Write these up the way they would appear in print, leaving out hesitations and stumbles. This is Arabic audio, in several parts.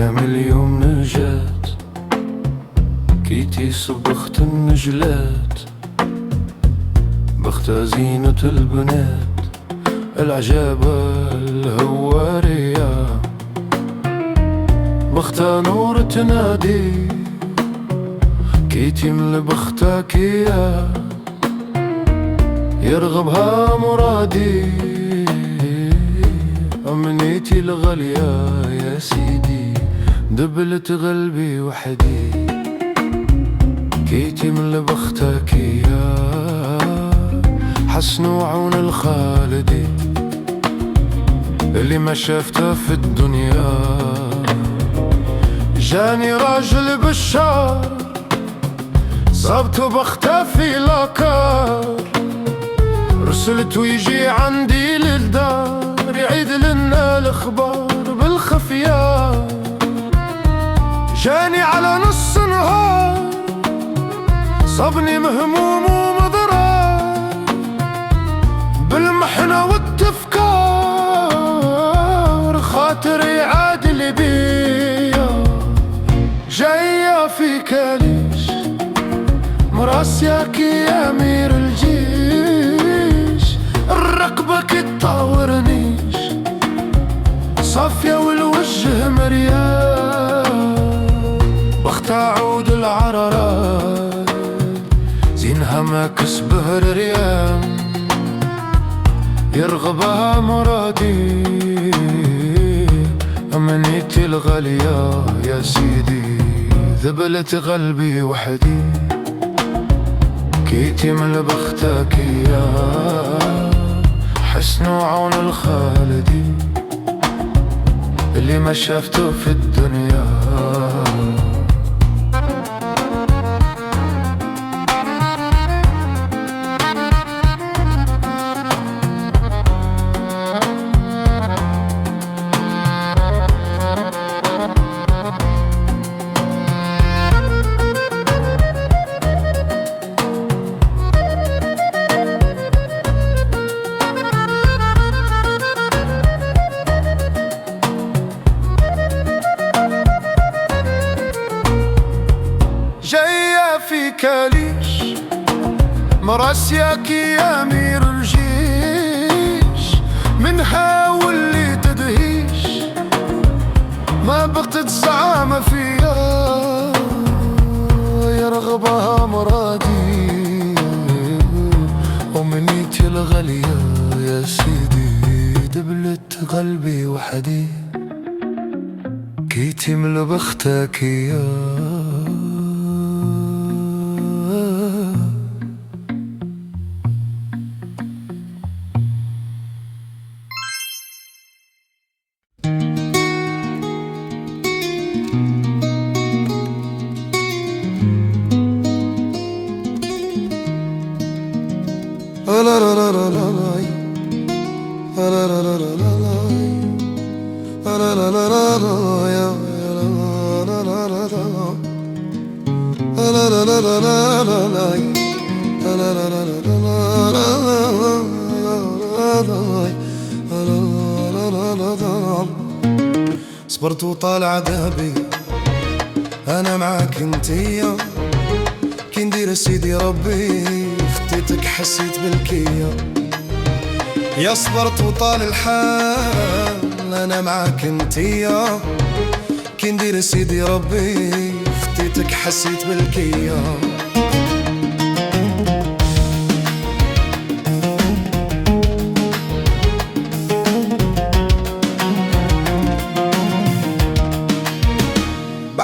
ايام اليوم نجات كيتي صبخت النجلات بختها زينة البنات العجابة الهوارية بختها نور تنادي كيتي من بختك يا يرغبها مرادي أمنيتي الغالية يا سيدي دبلت قلبي وحدي كيتي من بختك يا حسن عون الخالدي اللي ما شافته في الدنيا جاني راجل بشار صابته بخته في لاكار رسلته يجي عندي للدار يعيد لنا الاخبار بالخفية جاني على نص نهار صابني مهموم ومضرار بالمحنة والتفكار خاطري عادل بيا جاية في كاليش مراسياك يا امير الجيش الركبك تطاورنيش صافية والوجه مريان بخت عود العرارات زينها ما كسبه الريان يرغبها مرادي أمنيتي الغالية يا سيدي ذبلت قلبي وحدي كيتي من بختك يا حسن عون الخالدي اللي ما شافته في الدنيا جاية في كاليش مراسياك يا امير الجيش منها واللي تدهيش ما بقت الزعامة فيها يرغبها مرادي أمنيتي الغالية يا سيدي دبلت قلبي وحدي كيتي من بختك يا صبرت وطال عذابي انا معاك انتيا كي ندير سيدي ربي خطيتك حسيت بالكيا يا صبرت وطال الحال انا معاك انتيا كي ندير سيدي ربي خطيتك حسيت بالكيا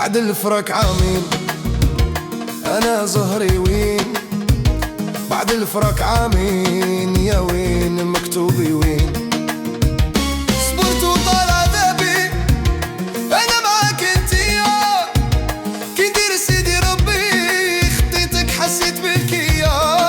بعد الفراق عامين انا زهري وين بعد الفراق عامين يا وين مكتوبي وين صبرت وطال عذابي انا معاك انتيا كي ندير سيدي ربي خطيتك حسيت بالكيا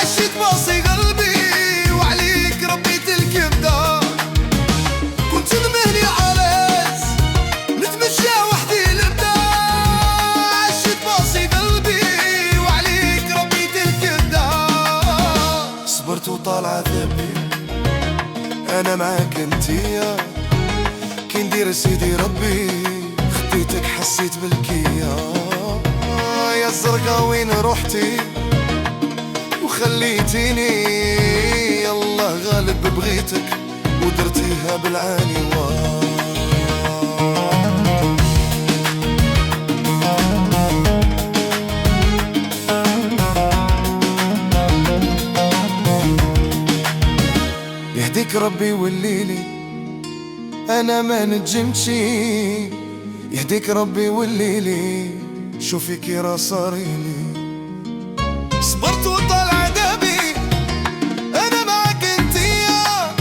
عشيت باصي قلبي صبرت وطال عذابي انا معاك انتيا، كي ندير سيدي ربي خديتك حسيت بالكيا. يا الزرقا وين روحتي وخليتيني، يالله غالب بغيتك ودرتيها بالعاني يهديك ربي والليلي انا ما نجمتشي، يهديك ربي والليلي شوفي كي راه صاريلي. صبرت وطال عذابي انا معاك انتيا،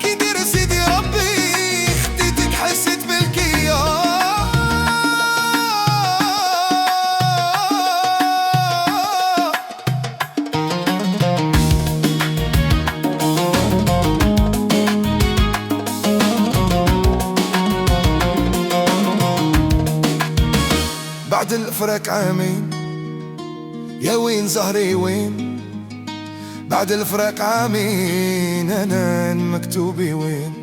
كي ندير سيدي ربي خديتك حسيت بالكيا. بعد الفراق عامين يا وين زهري وين، بعد الفراق عامين انا مكتوبي وين.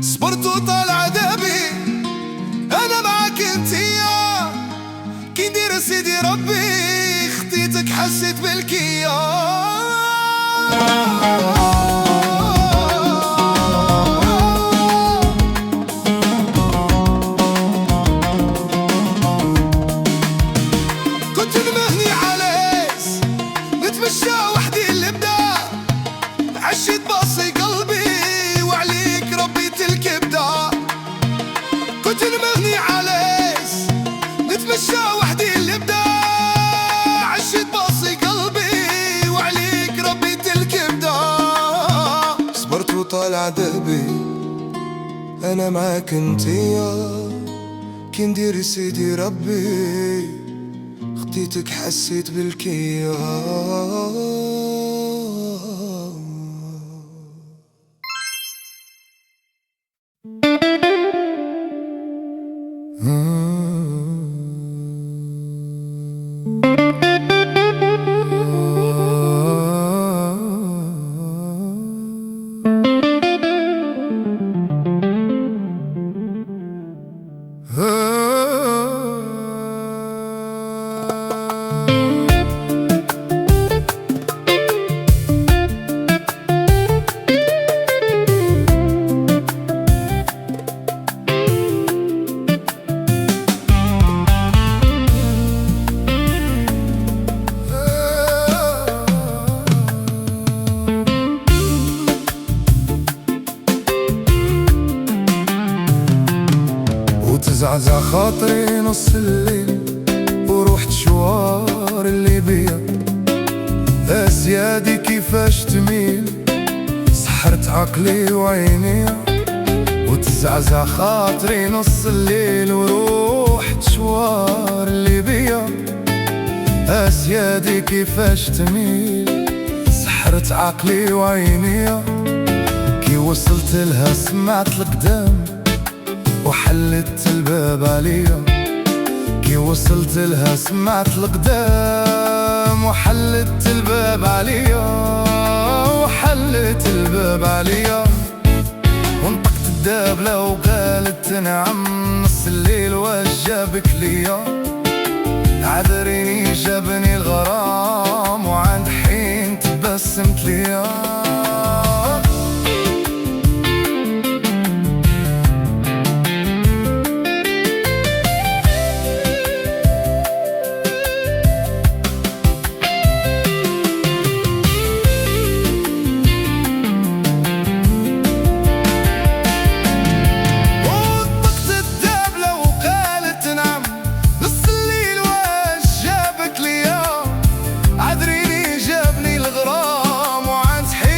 صبرت وطال عذابي انا معاك انتيا، كي ندير سيدي ربي خديتك حسيت بالكيا. عشت باصي قلبي وعليك ربيت الكبدة، كنت المغني علاش نتمشى وحدي اللبدة. عشت باصي قلبي وعليك ربيت الكبدة. صبرت وطال عذابي انا معاك انتيا، كي ندير سيدي ربي خديتك حسيت بالكيا. زعزع خاطري نص الليل ورحت شوار اللي بيا، أسيادي كيفاش تميل سحرت عقلي وعيني. وتزعزع خاطري نص الليل ورحت شوار اللي بيا، أسيادي كيفاش تميل سحرت عقلي وعيني. كي وصلت لها سمعت القدام وحلت الباب عليا، كي وصلت لها سمعت القدام وحلت الباب عليا، وحلت الباب عليا. وانطقت الدابلة وقالت نعم نص الليل واش جابك ليا. عذريني جابني الغرام وعند حين تبسمت ليا. عذريني جابني الغرام وعند حين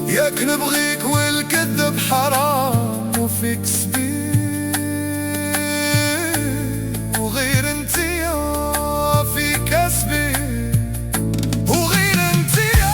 ياك نبغيك والكذب حرام وفيك سبيل، وغير انتيا فيك سبيل، وغير انتيا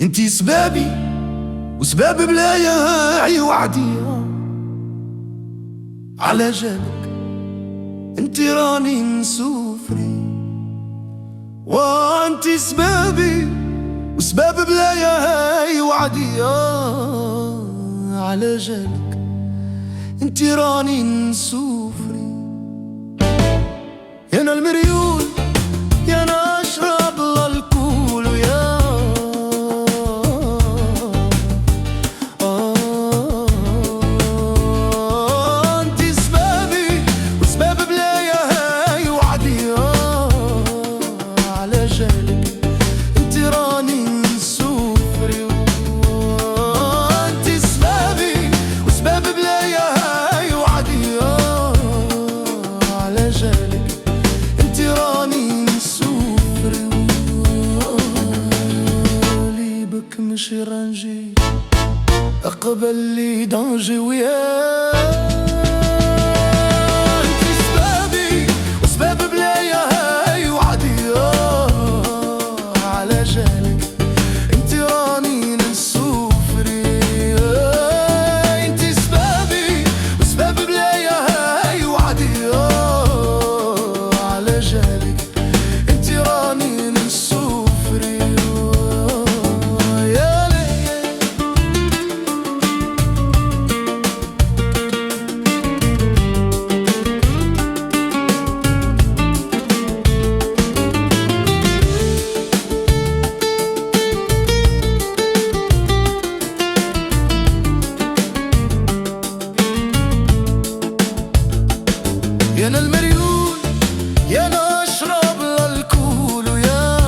انتي سبابي وسباب بلاياي وعدية، على جالك انتي راني نسوفري، وانتي سبابي وسباب بلاياي وعدية، على جالك انتي راني نسوفري. يا انا المريول يا انا اشرب الكول ويا انتي سبابي وسباب بلاياي وعدية، على جالك انتي راني نسوفري، انتي سبابي وسباب بلاياي وعدية، على جالك انتي راني نسوفري. لي بك مش رانجي اقبل لي دانجي ويا انتي سبابي وسباب بلاياي وعدية، على جالك انتي راني نسوفري، انتي سبابي وسباب بلاياي وعدية، على جالك انتي راني نسوفري. يا ليل يا انا المريول يا انا اشرب الكول ويا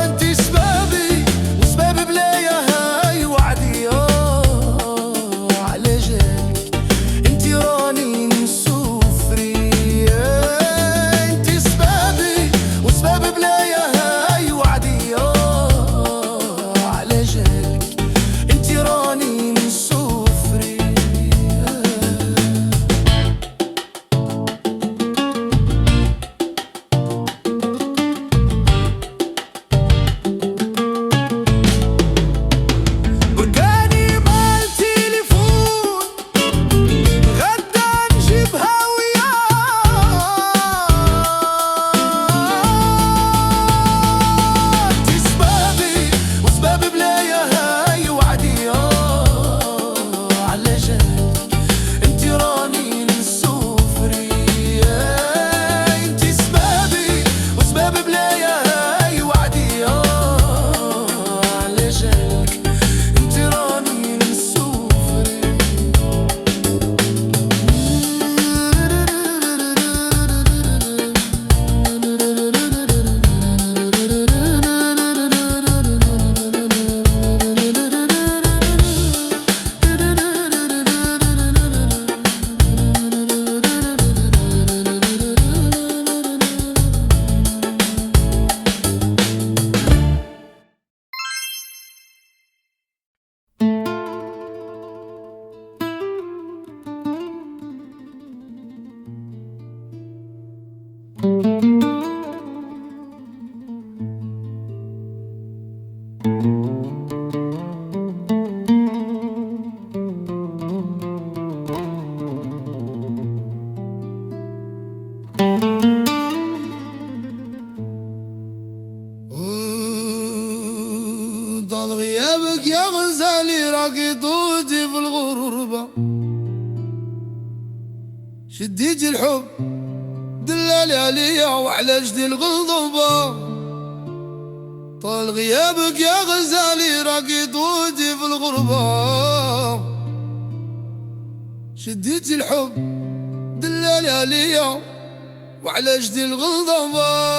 انتي سبابي وسباب بلاياي وعدية، على جالك انتي راني نسوفري، انتي سبابي وسباب بلاياي وعدية، على جالك انتي راني نسوفري. بركاني مع التليفون غدا نجيبها وياه، طال غيابك يا غزالي راكي طولتي في الغربة. شديت الحب دلالي عليا وعلى جدي الغضبة. طال غيابك يا غزالي راكي طولتي في الغربة. شديت الحب دلالي عليا وعلى جدي الغضبة.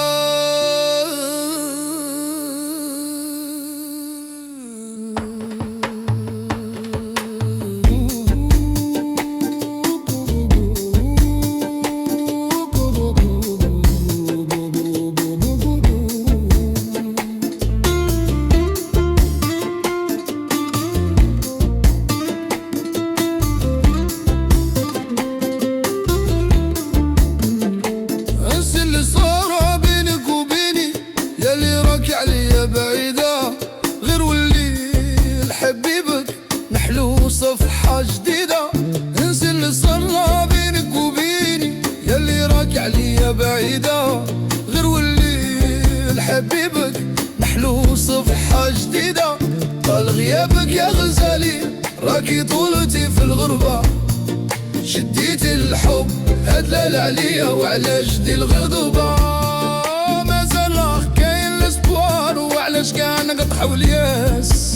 صفحة جديدة انسى اللي صار بينك وبيني يلي راجع ليا بعيدة. غير واللي لحبيبك نحلو صفحة جديدة. طال غيابك يا غزالي راكي طولتي في الغربة. شديت الحب هدلال عليا وعلى جدي الغضبة. مازال كاين الاسبوار وعلاش كان قطع والياس.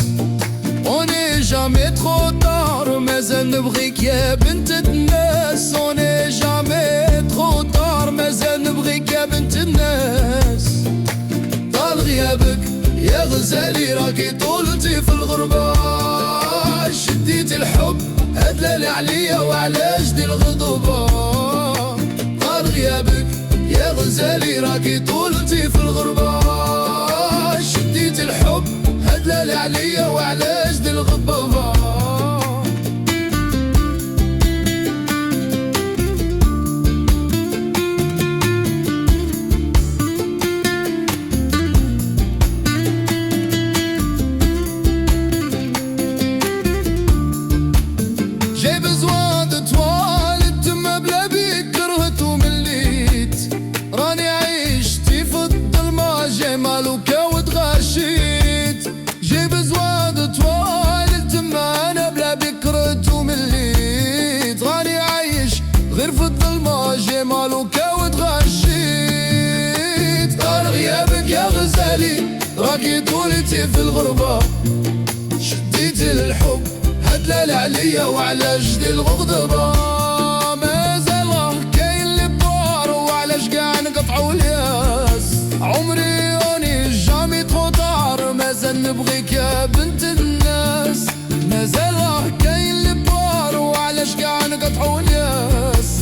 اوني جامي ترو طار مازال نبغيك يا بنت الناس. اوني جامي ترو طار مازال نبغيك يا بنت الناس. طال غيابك يا غزالي راكي طولتي في الغربة. شديت الحب هدلال عليا وعلى جدي الغضبة. طال غيابك يا غزالي راكي طولتي في الغربة. شديت الحب هدلال عليا وعلى جدي الغضبة. J'ai besoin de toi للتما بلا بيك كرهت ومليت. راني عيشتي في الظلمة جمال وكاود غشيت. J'ai besoin de toi للتما انا بلا بيك كرهت ومليت. راني عايش غير في الظلمة جمال وكاود غشيت. طال غيابك يا غزالي راكي طولتي في الغربة. شديت الحب هدلال عليا وعلى جدي الغضبة. مازال كاين اللي بوار وعلاش كاع نقطعو الياس. عمري اوني جامي ترو طار مازال نبغيك يا بنت الناس. مازال كاين اللي بوار وعلاش كاع نقطعو الياس.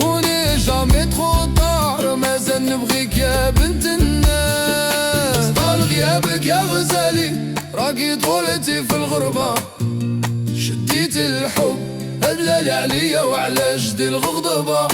اوني جامي ترو طار مازال نبغيك يا بنت الناس. طال غيابك يا غزالي راكي طولتي في الغربة. شديت الحب هدلال عليا وعلى جدي الغضبة.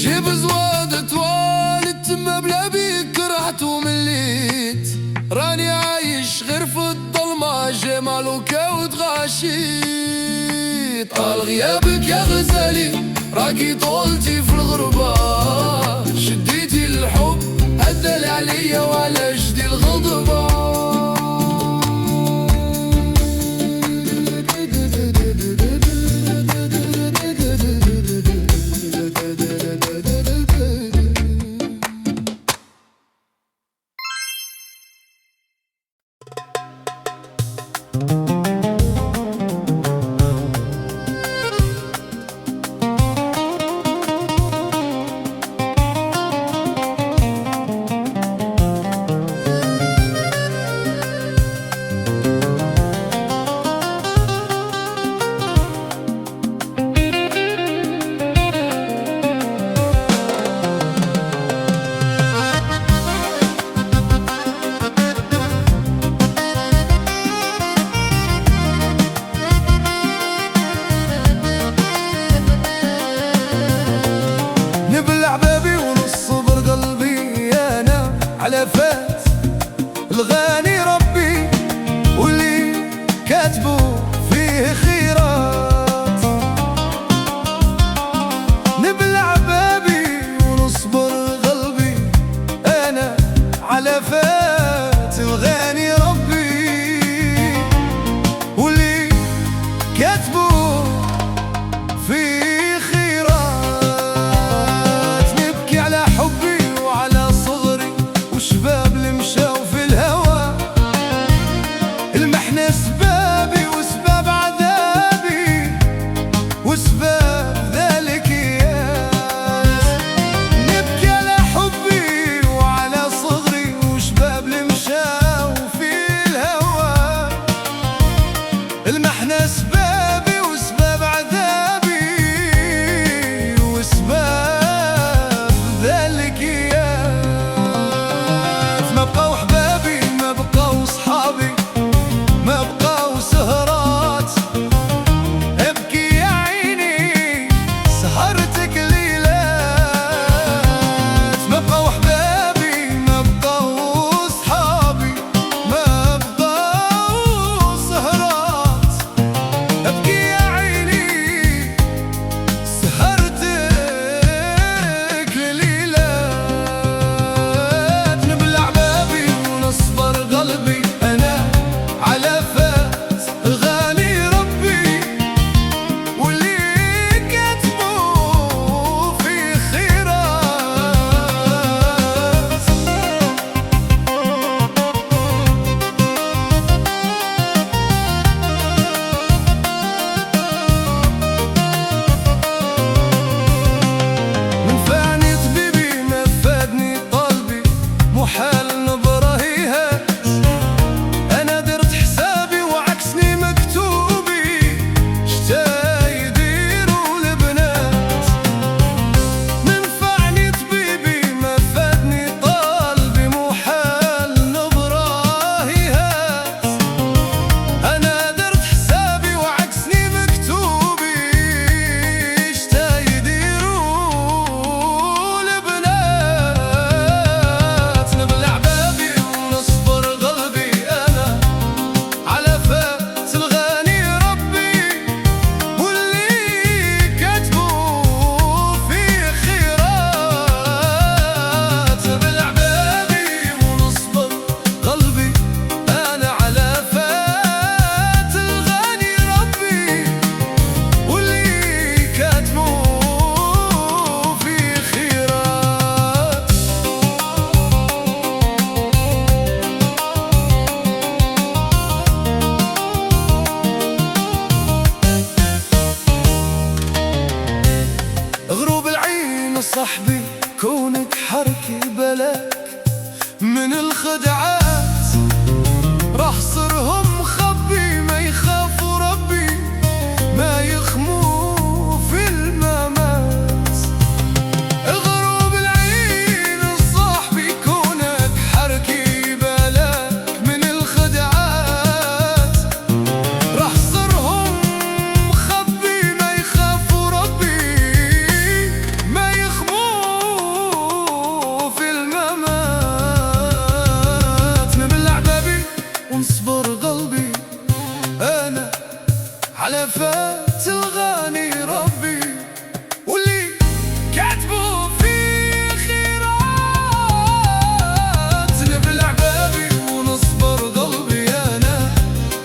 J'ai besoin de toi للتما بلا بيك كرهت ومليت. راني عايش غير في الظلمة جمال وكاود غشيت. طال غيابك يا غزالي راكي طولتي في الغربة. شديتي الحب هدلال عليا وعلى جدي الغضبة. غروب العين صاحبي كونك حركي بلاك من الخدعات، راح صرهم مخبي ما يخافوا ربي ما يخموا في الممات. غروب العين صاحبي كونك حركي بلاك من الخدعات، راح صرهم مخبي ما يخافوا ربي ما يخموا في الممات. نبلع بابي ونصبر قلبي أنا على فات الغاني ربي واللي كاتبه في خيرات. نبلع بابي ونصبر قلبي أنا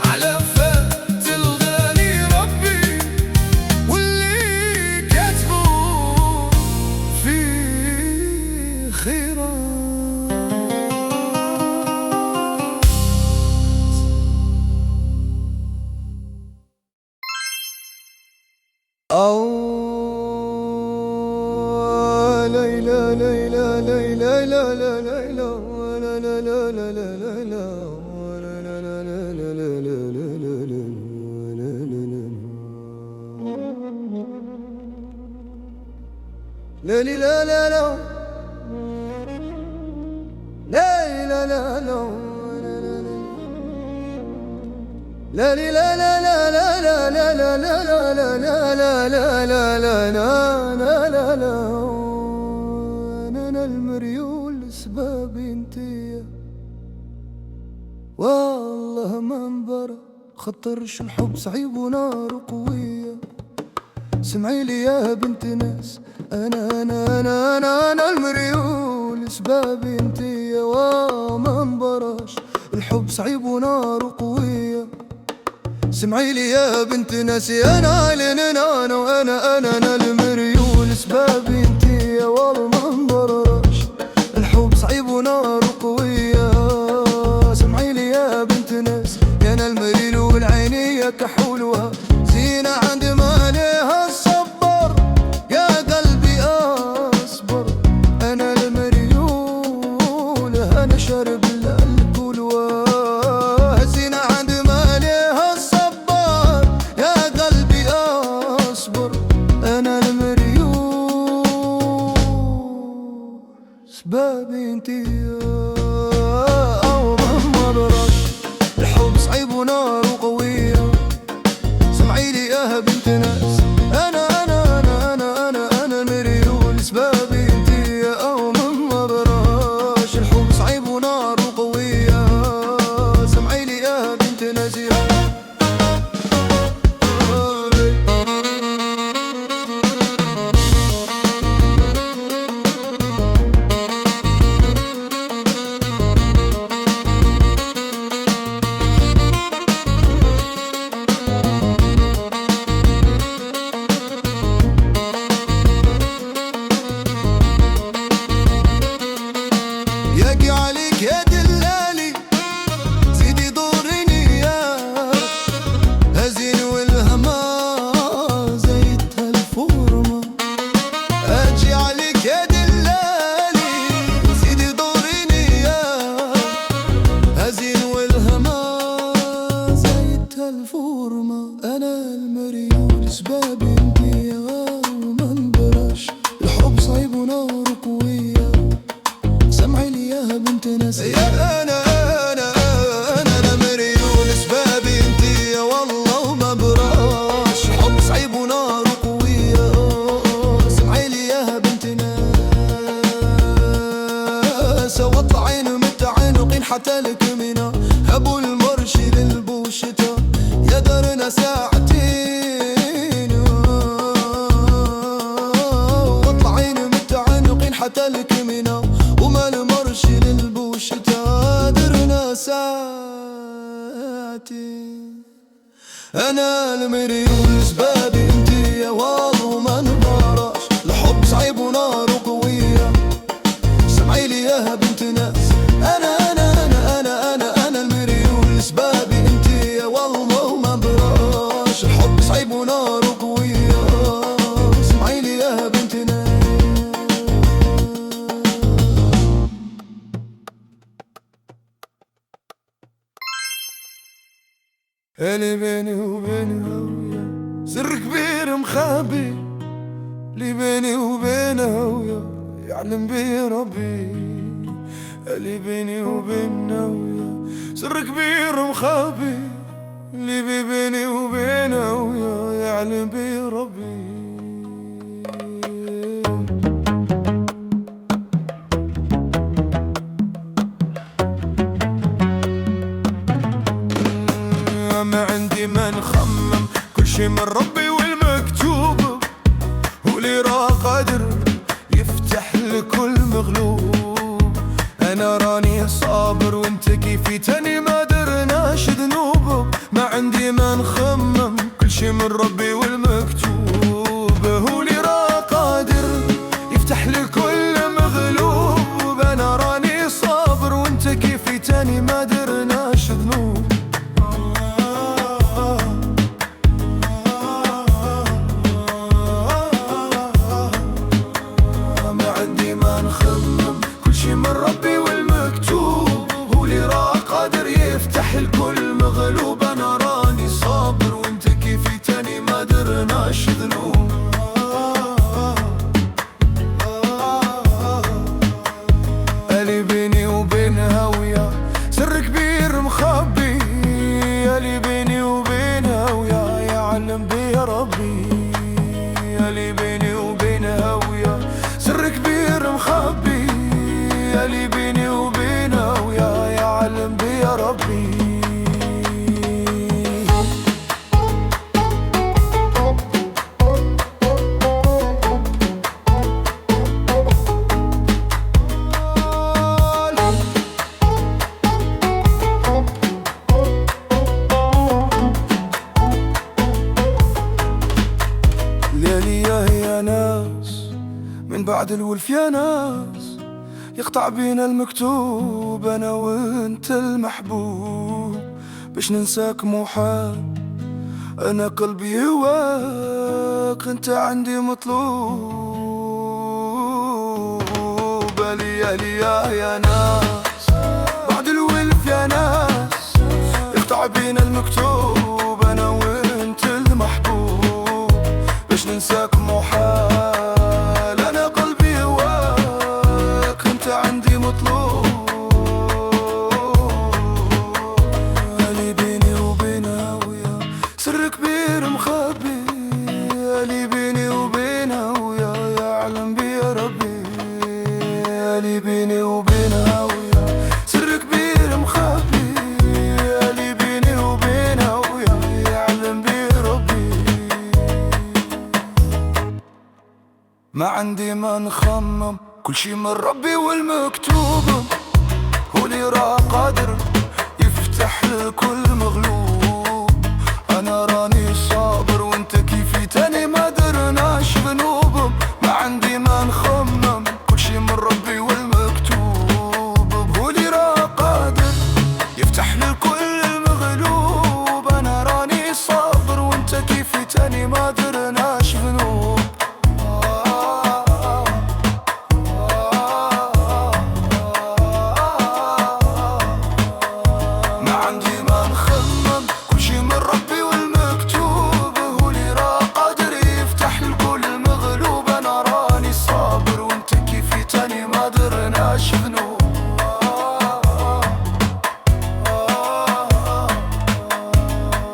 على فات الغاني ربي واللي كاتبه في خيرات. ليلى ليلى ليلى ليلى ليلى لا لا لا لا لا لا لا لا لا لا لا لا لا لا لا لا أنا المريول سبابي انتيا والله ما انبرى خطرش الحب صعيب ونار قوية. سمعي لي يا بنت ناس أنا المريول سبابي انتيا وما انبرش الحب صعيب ونار قوية. سمعي لي يا بنت ناسي أنا المريول سبابي انتي والله ما انبرش الحب صعيب ونار قوية. سمعي لي يا بنت ناس أنا المريول عينيا كحولها زينة عند ما ليها الصبر يا قلبي أصبر. أنا المريول أنا شارب الكل وزينة عند ما ليها الصبر يا قلبي أصبر. أنا المريول سبابي انتي أو ما برش الحب صعيب ونار قوية. سمعي لي يا بنت ناس أنا المريول سبابي انتي أو ما برش الحب صعيب ونار قوية. سمعي لي يا بنت ناس ياقي عليك يا دلالي سيدي دوريني يا هزين والهما زيتها الفورمة. اجي عليك يا دلالي سيدي دوريني يا هزين والهما زيتها الفورمة. انا المريول سبابي انتي وما انبرش الحب صعيب ونار قوية. سمعي لي يا بنت ناس يا أنا مريول سبابي انتي والله وما براش حب صعيب ونار قوية. سمعي لي يا بنت ناس واطلع عين متعانقين حتى لك منا ابو المرشي للبوشتا يا دارنا ساعتين. واطلع عين متعانقين حتى لك منا وما المرشي للبوشتا درنا ساعتين. أنا المريول سبابي انتي يا والله ما نبرش الحب صعيب ونار قوية. سمعي لي يا بنت ناس أنا المريول سبابي انتي يا والله ما براش الحب صعيب ونار قوية. سمعي لي يا بنت اللي بيني وبينها ويا سر كبير مخبي، اللي بيني وبينها ويا يعلم بيه ربي. اللي بيني وبينها ويا سر كبير مخبي، اللي بيني وبينها ويا يعلم بيه ربي. ما عندي ما نخمم، كل شي من ربي والمكتوب، واللي راه قادر يفتح لكل مغلوب. انا راني صابر وانت كيفي تاني ما درناش ذنوب. ما عندي ما نخمم، كل شي من ربي والمكتوب، واللي راه قادر يفتح لكل مغلوب. انا راني صابر وانت كيفي تاني ما درناش ذنوب. من ربي والمكتوب، هو اللي راه قادر يفتح الكل مغلوب. انا راني صابر وانت كيفي تاني ما درناش ذنوب. اللي بيني وبينها ويا سر كبير مخبي، اللي بيني وبينها ويا يعلم بيه ربي. اللي بيني وبينها ويا سر كبير مخبي، اللي بيني وبينها ويا يعلم بيه ربي. ليلي يا ناس من بعد الولف يا ناس، يقطع بينا المكتوب أنا وانت المحبوب. باش ننساك محال، أنا قلبي هواك، انت عندي مطلوب. لي يا ناس بعد الولف يا ناس، يقطع بينا المكتوب أنا وانت المحبوب. باش ننساك محال، أنا قلبي هواك، انت عندي مطلوب. اللي بيني وبينها ويا سر كبير مخبي، اللي بيني وبينها ويا يعلم بيه ربي. اللي بيني وبينها ويا سر كبير مخبي، اللي بيني وبينها ويا يعلم بيه ربي. ما عندي ما نخمم، كل شي من ربي والمكتوب، هو اللي راه قادر يفتح لكل مغلوب. انا راني صابر وانت كيفي تاني ما درناش ذنوب. ما عندي ما نخمم، كل شي من ربي والمكتوب، هو اللي راه قادر يفتح لكل المغلوب. انا راني صابر وانت كيفي تاني ما درناش ذنوب.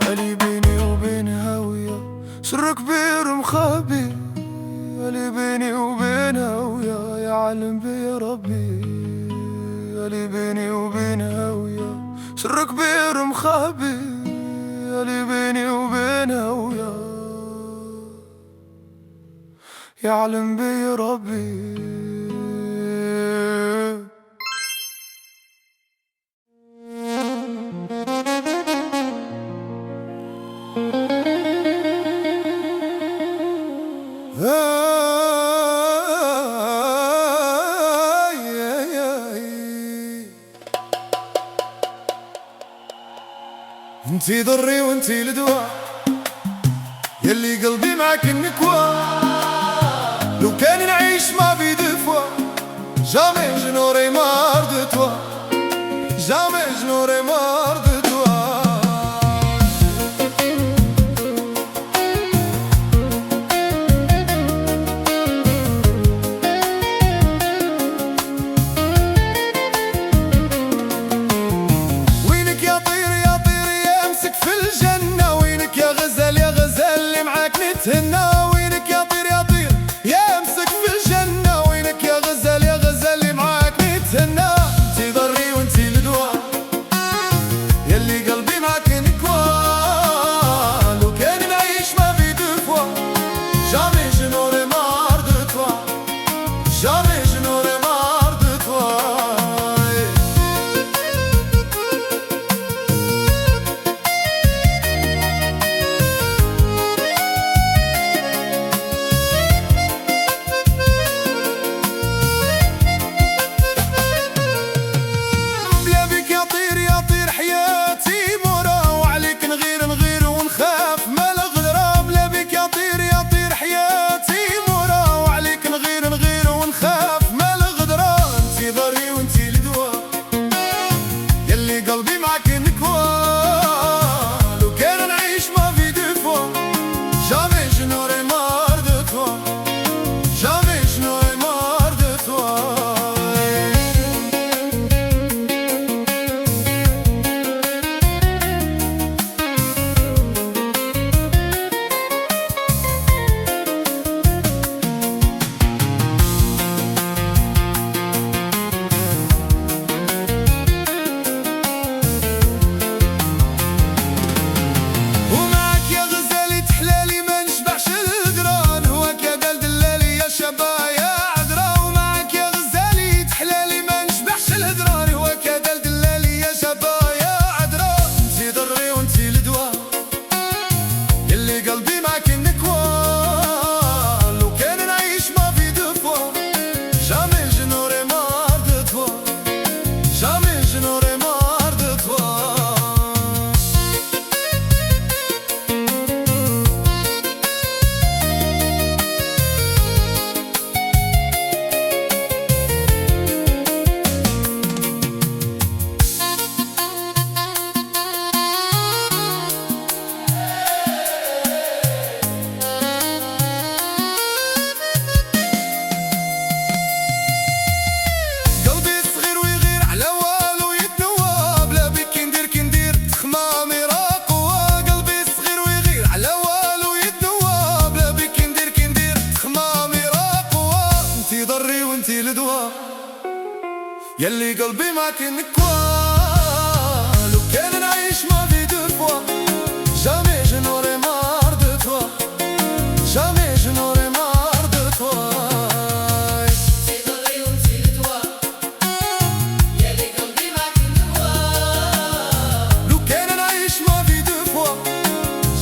اللي بيني وبينها ويا سر كبير مخبي، اللي بيني وبينها ويا يعلم بيه ربي. اللي بيني وبينها ويا سر كبير مخبي، اللي بيني وبينها ويا يعلم بيه ربي. انتي ضري وانتي الدواء، يلي قلبي معك النكوى. لو كان نعيش ما بدفوة، jamais je n'aurai marre de toi, jamais je n'aurai marre de toi. وانتي الدواء يلي قلبي معك نكوى لو كان نعيش ما في دو فوا jamais je n'aurai marre de toi jamais je n'aurai marre de toi لو كان نعيش ما في دو فوا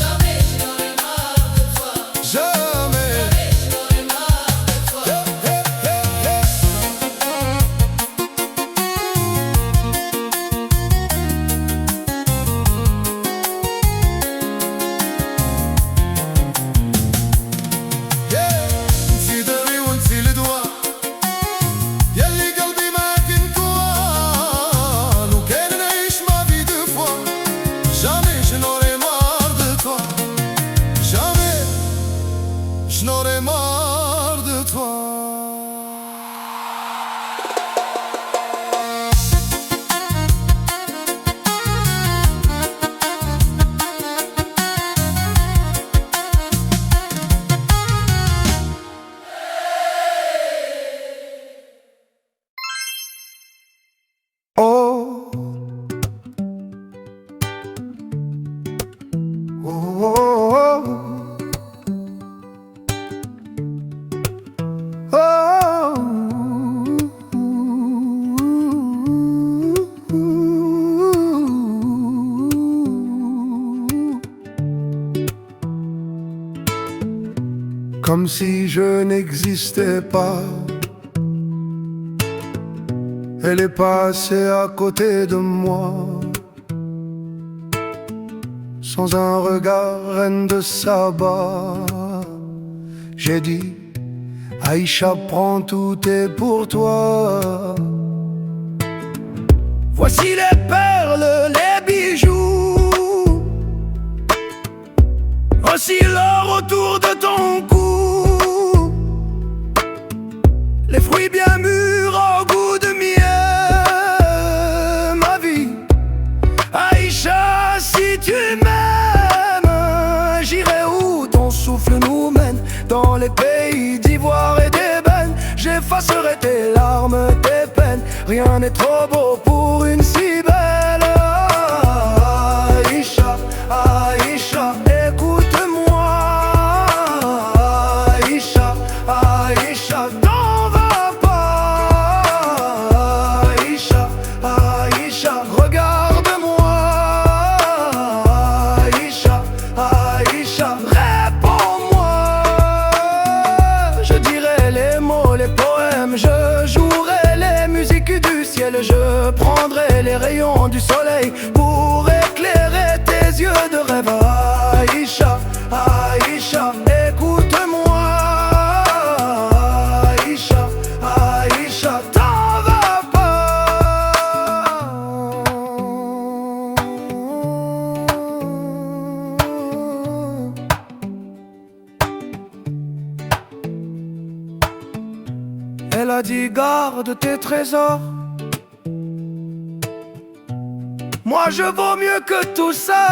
jamais je n'aurai marre de toi jamais je n'aurai marre de toi Je n'aurai marre de toi. Oh, oh, oh, oh. Comme si je n'existais pas, elle est passée à côté de moi. Sans un regard, reine de Saba, j'ai dit Aïcha, prends, tout est pour toi. Voici les perles, les bijoux, aussi l'or autour de ton cou. Les fruits bien mûrs au goût de miel, ma vie. Aïcha, si tu m'aimes, j'irai où ton souffle nous mène. Dans les pays d'ivoire et d'ébène, j'effacerai tes larmes, tes peines. Rien n'est trop beau pour une si belle. Aïcha, Aïcha, écoute-moi. Aïcha, Aïcha, t'en vas pas. Aïcha, Aïcha, regarde-moi. Aïcha, Aïcha, réponds-moi. Je dirai les mots, les poèmes, je jouerai les musiques du ciel. Je prendrai les rayons du soleil pour éclairer tes yeux de rêve. Aïcha, Aïcha, écoute-moi. Aïcha, Aïcha, t'en vas pas. Elle a dit garde tes trésors. Moi je vaux mieux que tout ça.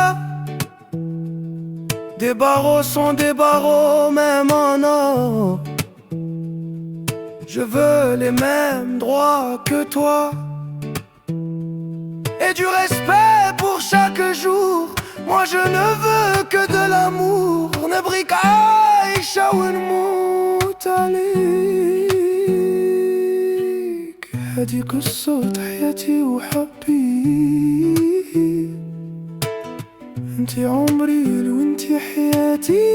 Des barreaux sont des barreaux, même en or. Je veux les mêmes droits que toi. Et du respect pour chaque jour. Moi je ne veux que de l'amour. نبغيك عايشة ونموت عليك. هذه قصة حياتي وحبي. انتي عمري وانتي حياتي.